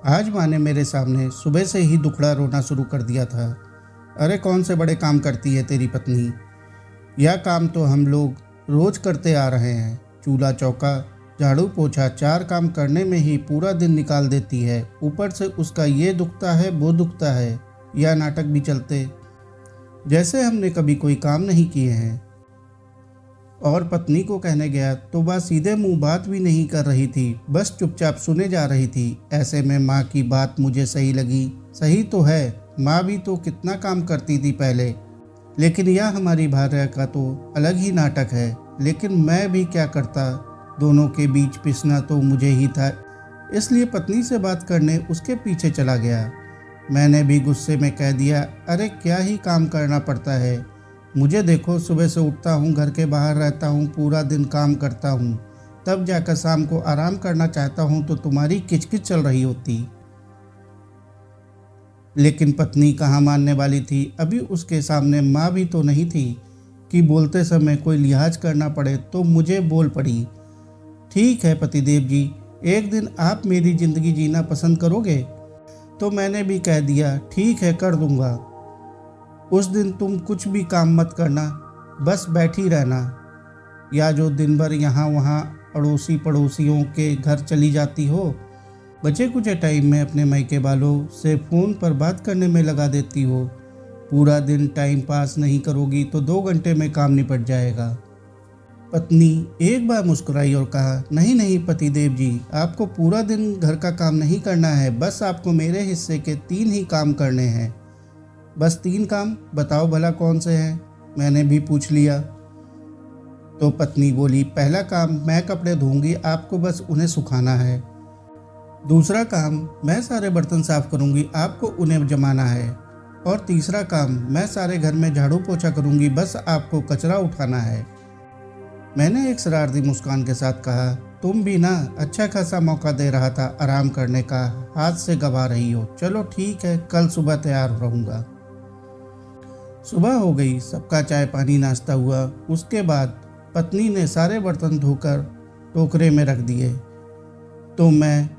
आज माँ ने मेरे सामने सुबह से ही दुखड़ा रोना शुरू कर दिया था। अरे कौन से बड़े काम करती है तेरी पत्नी। यह काम तो हम लोग रोज करते आ रहे हैं। चूल्हा चौका झाड़ू पोछा 4 काम करने में ही पूरा दिन निकाल देती है। ऊपर से उसका ये दुखता है वो दुखता है। यह नाटक भी चलते जैसे हमने कभी कोई काम नहीं किए हैं। और पत्नी को कहने गया तो वह सीधे मुंह बात भी नहीं कर रही थी, बस चुपचाप सुने जा रही थी। ऐसे में माँ की बात मुझे सही लगी। सही तो है, माँ भी तो कितना काम करती थी पहले, लेकिन यह हमारी भार्या का तो अलग ही नाटक है। लेकिन मैं भी क्या करता, दोनों के बीच पिसना तो मुझे ही था, इसलिए पत्नी से बात करने उसके पीछे चला गया। मैंने भी गुस्से में कह दिया, अरे क्या ही काम करना पड़ता है। मुझे देखो, सुबह से उठता हूँ, घर के बाहर रहता हूँ, पूरा दिन काम करता हूँ, तब जाकर शाम को आराम करना चाहता हूँ तो तुम्हारी किचकिच चल रही होती। लेकिन पत्नी कहाँ मानने वाली थी। अभी उसके सामने माँ भी तो नहीं थी कि बोलते समय कोई लिहाज करना पड़े, तो मुझे बोल पड़ी, ठीक है पतिदेव जी, एक दिन आप मेरी ज़िंदगी जीना पसंद करोगे? तो मैंने भी कह दिया, ठीक है कर दूंगा। उस दिन तुम कुछ भी काम मत करना, बस बैठी रहना, या जो दिन भर यहाँ वहाँ अड़ोसी पड़ोसियों के घर चली जाती हो, बचे कुछ टाइम में अपने मायके वालों से फ़ोन पर बात करने में लगा देती हो। पूरा दिन टाइम पास नहीं करोगी तो 2 घंटे में काम निपट जाएगा। पत्नी एक बार मुस्कुराई और कहा, नहीं नहीं पतिदेव जी, आपको पूरा दिन घर का काम नहीं करना है, बस आपको मेरे हिस्से के 3 ही काम करने हैं। बस 3 काम? बताओ भला कौन से हैं? मैंने भी पूछ लिया। तो पत्नी बोली, पहला काम मैं कपड़े धोऊंगी, आपको बस उन्हें सुखाना है। दूसरा काम मैं सारे बर्तन साफ करूंगी, आपको उन्हें जमाना है। और तीसरा काम मैं सारे घर में झाड़ू पोछा करूंगी, बस आपको कचरा उठाना है। मैंने एक शरारती मुस्कान के साथ कहा, तुम भी ना अच्छा खासा मौका दे रहा था आराम करने का, हाथ से गवा रही हो। चलो ठीक है, कल सुबह तैयार रहूँगा। सुबह हो गई, सबका चाय पानी नाश्ता हुआ। उसके बाद पत्नी ने सारे बर्तन धोकर टोकरे में रख दिए, तो मैं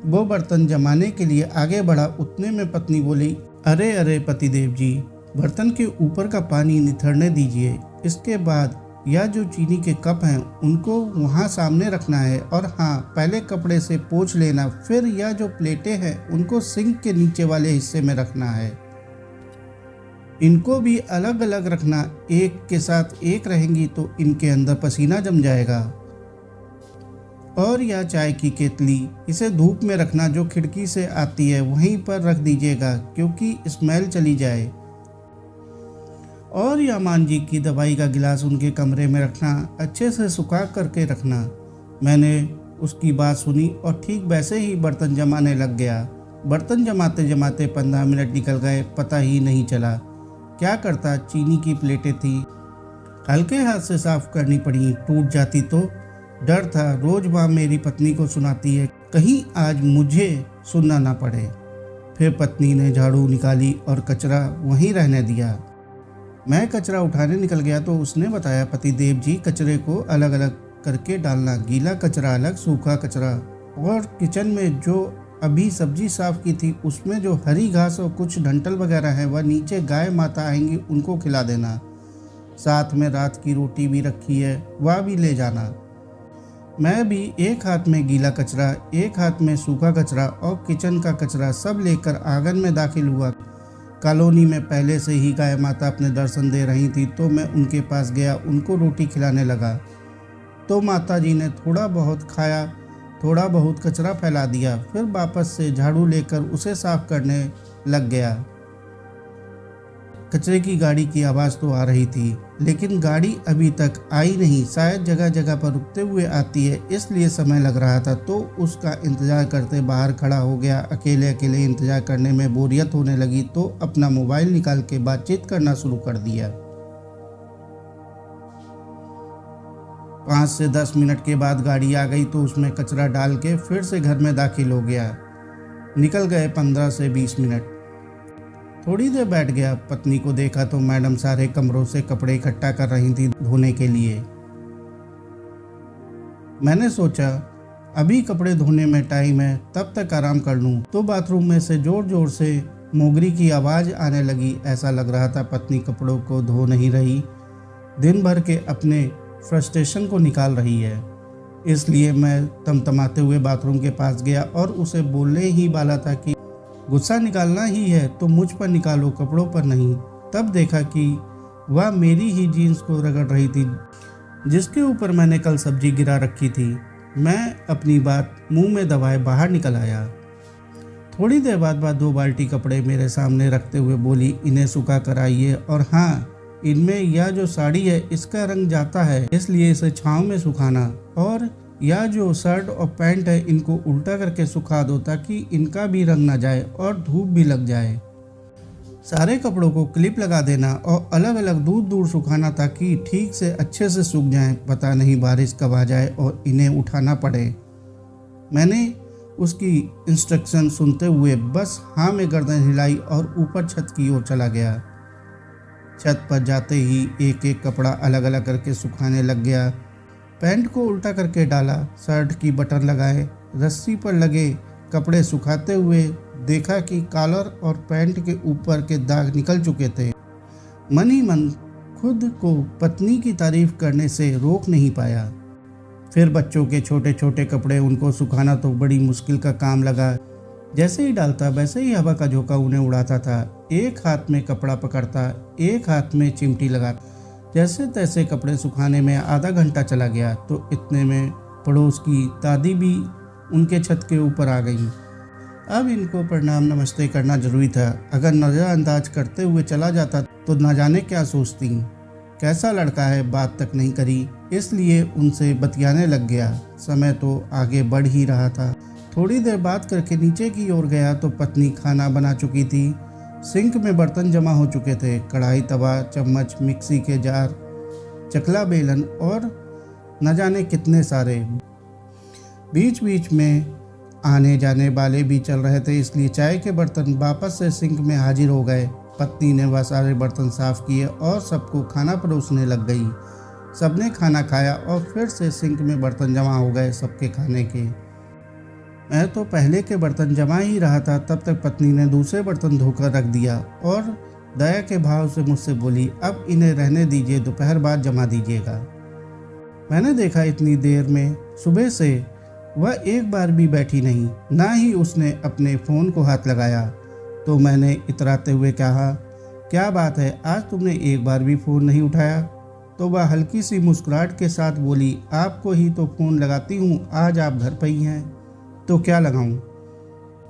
वो बर्तन जमाने के लिए आगे बढ़ा। उतने में पत्नी बोली, अरे अरे पतिदेव जी, बर्तन के ऊपर का पानी निथरने दीजिए। इसके बाद या जो चीनी के कप हैं उनको वहाँ सामने रखना है, और हाँ, पहले कपड़े से पोंछ लेना, फिर यह जो प्लेटें हैं उनको सिंक के नीचे वाले हिस्से में रखना है। इनको भी अलग अलग रखना, एक के साथ एक रहेंगी तो इनके अंदर पसीना जम जाएगा। और यह चाय की केतली, इसे धूप में रखना, जो खिड़की से आती है वहीं पर रख दीजिएगा क्योंकि स्मेल चली जाए। और यह मान जी की दवाई का गिलास उनके कमरे में रखना, अच्छे से सुखा करके रखना। मैंने उसकी बात सुनी और ठीक वैसे ही बर्तन जमाने लग गया। बर्तन जमाते जमाते 15 मिनट निकल गए, पता ही नहीं चला। क्या करता, चीनी की प्लेटें थी, हल्के हाथ से साफ करनी पड़ी, टूट जाती तो। डर था, रोज माँ मेरी पत्नी को सुनाती है, कहीं आज मुझे सुनना ना पड़े। फिर पत्नी ने झाड़ू निकाली और कचरा वहीं रहने दिया। मैं कचरा उठाने निकल गया तो उसने बताया, पतिदेव जी, कचरे को अलग अलग करके डालना, गीला कचरा अलग, सूखा कचरा। और किचन में जो अभी सब्जी साफ की थी उसमें जो हरी घास और कुछ डंठल वगैरह है वह नीचे गाय माता आएंगी उनको खिला देना। साथ में रात की रोटी भी रखी है, वह भी ले जाना। मैं भी एक हाथ में गीला कचरा, एक हाथ में सूखा कचरा और किचन का कचरा सब लेकर आंगन में दाखिल हुआ। कॉलोनी में पहले से ही गाय माता अपने दर्शन दे रही थी, तो मैं उनके पास गया, उनको रोटी खिलाने लगा। तो माता जी ने थोड़ा बहुत खाया, थोड़ा बहुत कचरा फैला दिया, फिर वापस से झाड़ू लेकर उसे साफ करने लग गया। कचरे की गाड़ी की आवाज़ तो आ रही थी, लेकिन गाड़ी अभी तक आई नहीं। शायद जगह जगह पर रुकते हुए आती है, इसलिए समय लग रहा था। तो उसका इंतज़ार करते बाहर खड़ा हो गया। अकेले अकेले इंतज़ार करने में बोरियत होने लगी, तो अपना मोबाइल निकाल के बातचीत करना शुरू कर दिया। 5 से 10 मिनट के बाद गाड़ी आ गई, तो उसमें कचरा डाल के फिर से घर में दाखिल हो गया। निकल गए 15 से 20 मिनट। थोड़ी देर बैठ गया, पत्नी को देखा तो मैडम सारे कमरों से कपड़े इकट्ठा कर रही थी धोने के लिए। मैंने सोचा अभी कपड़े धोने में टाइम है, तब तक आराम कर लूँ। तो बाथरूम में से जोर जोर से मोगरी की आवाज़ आने लगी। ऐसा लग रहा था पत्नी कपड़ों को धो नहीं रही, दिन भर के अपने फ्रस्ट्रेशन को निकाल रही है। इसलिए मैं तमतमाते हुए बाथरूम के पास गया और उसे बोलने ही वाला था कि गुस्सा निकालना ही है तो मुझ पर निकालो, कपड़ों पर नहीं। तब देखा कि वह मेरी ही जीन्स को रगड़ रही थी, जिसके ऊपर मैंने कल सब्जी गिरा रखी थी। मैं अपनी बात मुंह में दबाए बाहर निकल आया। थोड़ी देर बाद 2 बाल्टी कपड़े मेरे सामने रखते हुए बोली, इन्हें सुखा कर आइए, और हाँ, इनमें यह जो साड़ी है इसका रंग जाता है, इसलिए इसे छांव में सुखाना, और यह जो शर्ट और पैंट है इनको उल्टा करके सुखा दो ताकि इनका भी रंग ना जाए और धूप भी लग जाए। सारे कपड़ों को क्लिप लगा देना और अलग अलग दूर दूर सुखाना ताकि ठीक से अच्छे से सूख जाएं। पता नहीं बारिश कब आ जाए और इन्हें उठाना पड़े। मैंने उसकी इंस्ट्रक्शन सुनते हुए बस हाँ में गर्दन हिलाई और ऊपर छत की ओर चला गया। छत पर जाते ही एक एक कपड़ा अलग अलग करके सुखाने लग गया। पैंट को उल्टा करके डाला, शर्ट की बटन लगाए, रस्सी पर लगे कपड़े सुखाते हुए देखा कि कॉलर और पैंट के ऊपर के दाग निकल चुके थे। मन ही मन खुद को पत्नी की तारीफ करने से रोक नहीं पाया। फिर बच्चों के छोटे छोटे कपड़े, उनको सुखाना तो बड़ी मुश्किल का काम लगा। जैसे ही डालता वैसे ही हवा का झोंका उन्हें उड़ाता था। एक हाथ में कपड़ा पकड़ता, एक हाथ में चिमटी लगाता। जैसे तैसे कपड़े सुखाने में आधा घंटा चला गया तो इतने में पड़ोस की दादी भी उनके छत के ऊपर आ गई। अब इनको प्रणाम नमस्ते करना जरूरी था। अगर नज़रअंदाज करते हुए चला जाता तो न जाने क्या सोचती। कैसा लड़का है, बात तक नहीं करी, इसलिए उनसे बतियाने लग गया। समय तो आगे बढ़ ही रहा था। थोड़ी देर बात करके नीचे की ओर गया तो पत्नी खाना बना चुकी थी। सिंक में बर्तन जमा हो चुके थे, कढ़ाई, तवा, चम्मच, मिक्सी के जार, चकला, बेलन और न जाने कितने सारे। बीच बीच में आने जाने वाले भी चल रहे थे, इसलिए चाय के बर्तन वापस से सिंक में हाजिर हो गए। पत्नी ने वह सारे बर्तन साफ किए और सबको खाना परोसने लग गई। सबने खाना खाया और फिर से सिंक में बर्तन जमा हो गए सबके खाने के। मैं तो पहले के बर्तन जमा ही रहा था, तब तक पत्नी ने दूसरे बर्तन धोकर रख दिया और दया के भाव से मुझसे बोली, अब इन्हें रहने दीजिए, दोपहर बाद जमा दीजिएगा। मैंने देखा इतनी देर में सुबह से वह एक बार भी बैठी नहीं, ना ही उसने अपने फ़ोन को हाथ लगाया। तो मैंने इतराते हुए कहा, क्या बात है, आज तुमने एक बार भी फ़ोन नहीं उठाया? तो वह हल्की सी मुस्कुराहट के साथ बोली, आपको ही तो फ़ोन लगाती हूँ, आज आप घर पर ही हैं तो क्या लगाऊं?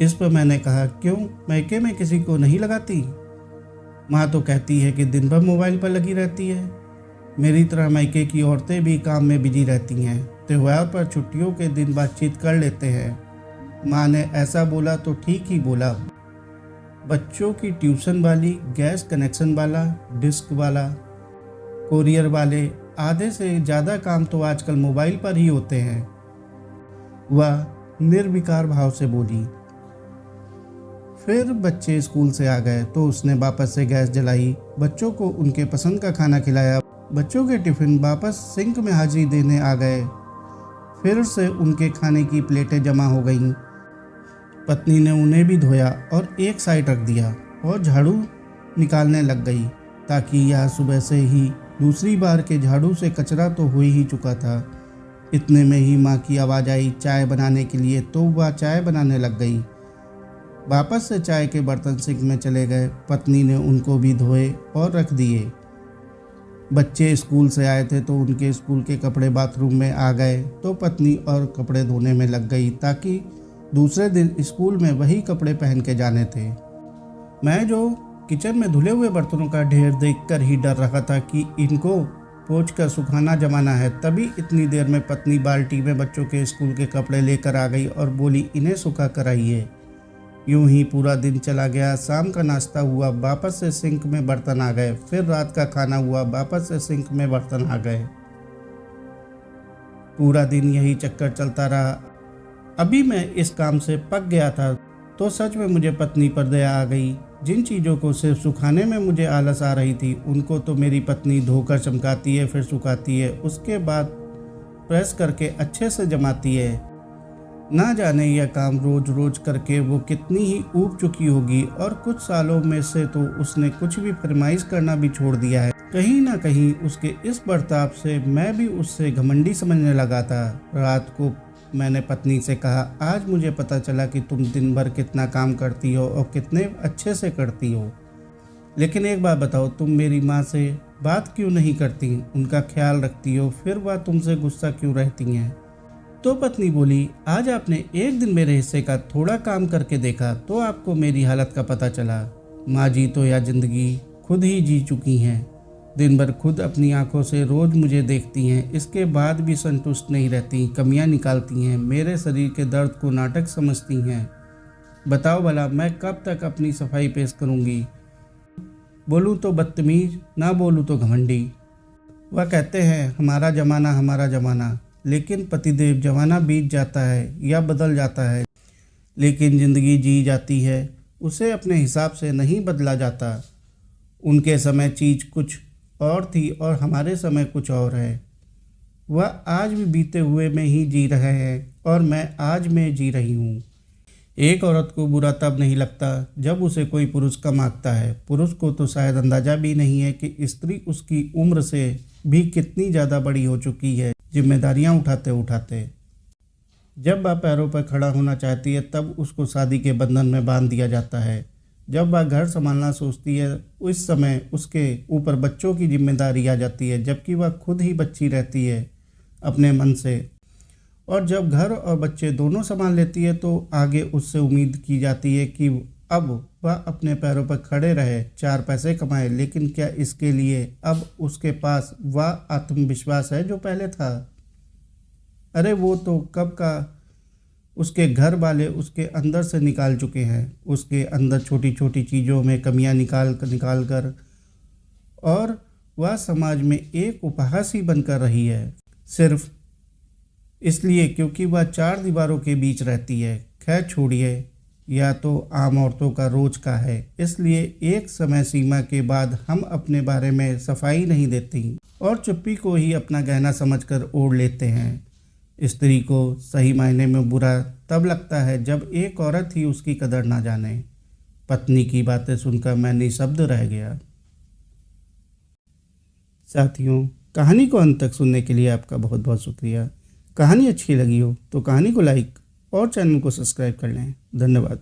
इस पर मैंने कहा, क्यों, मैके में किसी को नहीं लगाती? माँ तो कहती है कि दिन भर मोबाइल पर लगी रहती है। मेरी तरह मैके की औरतें भी काम में बिजी रहती हैं, त्योहार पर छुट्टियों के दिन बातचीत कर लेते हैं। माँ ने ऐसा बोला तो ठीक ही बोला। बच्चों की ट्यूशन वाली, गैस कनेक्शन वाला, डिस्क वाला, कोरियर वाले, आधे से ज़्यादा काम तो आजकल मोबाइल पर ही होते हैं। वह निर्विकार भाव से बोली। फिर बच्चे स्कूल से आ गए तो उसने वापस से गैस जलाई, बच्चों को उनके पसंद का खाना खिलाया। बच्चों के टिफ़िन वापस सिंक में हाजिरी देने आ गए। फिर से उनके खाने की प्लेटें जमा हो गईं। पत्नी ने उन्हें भी धोया और एक साइड रख दिया और झाड़ू निकालने लग गई, ताकि यह सुबह से ही दूसरी बार के झाड़ू से कचरा तो हो ही चुका था। इतने में ही माँ की आवाज़ आई चाय बनाने के लिए, तो वह चाय बनाने लग गई। वापस से चाय के बर्तन सिंक में चले गए। पत्नी ने उनको भी धोए और रख दिए। बच्चे स्कूल से आए थे तो उनके स्कूल के कपड़े बाथरूम में आ गए तो पत्नी और कपड़े धोने में लग गई, ताकि दूसरे दिन स्कूल में वही कपड़े पहन के जाने थे। मैं जो किचन में धुले हुए बर्तनों का ढेर देखकर ही डर रहा था कि इनको पोंछ कर सुखाना जमाना है। तभी इतनी देर में पत्नी बाल्टी में बच्चों के स्कूल के कपड़े लेकर आ गई और बोली, इन्हें सुखा कर आइए। यूं ही पूरा दिन चला गया। शाम का नाश्ता हुआ, वापस से सिंक में बर्तन आ गए। फिर रात का खाना हुआ, वापस से सिंक में बर्तन आ गए। पूरा दिन यही चक्कर चलता रहा। अभी मैं इस काम से पक गया था तो सच में मुझे पत्नी पर दया आ गई। जिन चीज़ों को सिर्फ सुखाने में मुझे आलस आ रही थी, उनको तो मेरी पत्नी धोकर चमकाती है, फिर सुखाती है, उसके बाद प्रेस करके अच्छे से जमाती है। ना जाने यह काम रोज रोज करके वो कितनी ही ऊब चुकी होगी, और कुछ सालों में से तो उसने कुछ भी फरमाइश करना भी छोड़ दिया है। कहीं ना कहीं उसके इस बर्ताव से मैं भी उससे घमंडी समझने लगा था। रात को मैंने पत्नी से कहा, आज मुझे पता चला कि तुम दिन भर कितना काम करती हो और कितने अच्छे से करती हो, लेकिन एक बात बताओ, तुम मेरी माँ से बात क्यों नहीं करती, उनका ख्याल रखती हो, फिर वह तुमसे गुस्सा क्यों रहती हैं? तो पत्नी बोली, आज आपने एक दिन मेरे हिस्से का थोड़ा काम करके देखा तो आपको मेरी हालत का पता चला। माँ जी तो यह जिंदगी खुद ही जी चुकी हैं, दिन भर खुद अपनी आंखों से रोज मुझे देखती हैं, इसके बाद भी संतुष्ट नहीं रहती, कमियां निकालती हैं, मेरे शरीर के दर्द को नाटक समझती हैं। बताओ भला मैं कब तक अपनी सफाई पेश करूंगी? बोलूँ तो बदतमीज, ना बोलूँ तो घमंडी। वह कहते हैं हमारा ज़माना, लेकिन पतिदेव ज़माना बीत जाता है या बदल जाता है, लेकिन ज़िंदगी जी जाती है, उसे अपने हिसाब से नहीं बदला जाता। उनके समय चीज़ कुछ और थी और हमारे समय कुछ और है। वह आज भी बीते हुए में ही जी रहे हैं और मैं आज में जी रही हूँ। एक औरत को बुरा तब नहीं लगता जब उसे कोई पुरुष कम आंकता है। पुरुष को तो शायद अंदाज़ा भी नहीं है कि स्त्री उसकी उम्र से भी कितनी ज़्यादा बड़ी हो चुकी है, जिम्मेदारियां उठाते उठाते। जब वह पैरों पर खड़ा होना चाहती है तब उसको शादी के बंधन में बांध दिया जाता है। जब वह घर संभालना सोचती है उस समय उसके ऊपर बच्चों की जिम्मेदारी आ जाती है, जबकि वह खुद ही बच्ची रहती है अपने मन से। और जब घर और बच्चे दोनों संभाल लेती है तो आगे उससे उम्मीद की जाती है कि अब वह अपने पैरों पर खड़े रहे, चार पैसे कमाए। लेकिन क्या इसके लिए अब उसके पास वह आत्मविश्वास है जो पहले था? अरे वो तो कब का उसके घर वाले उसके अंदर से निकाल चुके हैं। उसके अंदर छोटी छोटी चीज़ों में कमियां निकाल कर और वह समाज में एक उपहास ही बनकर रही है, सिर्फ इसलिए क्योंकि वह चार दीवारों के बीच रहती है। खैर छोड़िए, या तो आम औरतों का रोज का है, इसलिए एक समय सीमा के बाद हम अपने बारे में सफाई नहीं देती और चुप्पी को ही अपना गहना समझकर ओढ़ लेते हैं। स्त्री को सही मायने में बुरा तब लगता है जब एक औरत ही उसकी कदर ना जाने। पत्नी की बातें सुनकर मैं निशब्द रह गया। साथियों, कहानी को अंत तक सुनने के लिए आपका बहुत बहुत शुक्रिया। कहानी अच्छी लगी हो तो कहानी को लाइक और चैनल को सब्सक्राइब कर लें। धन्यवाद।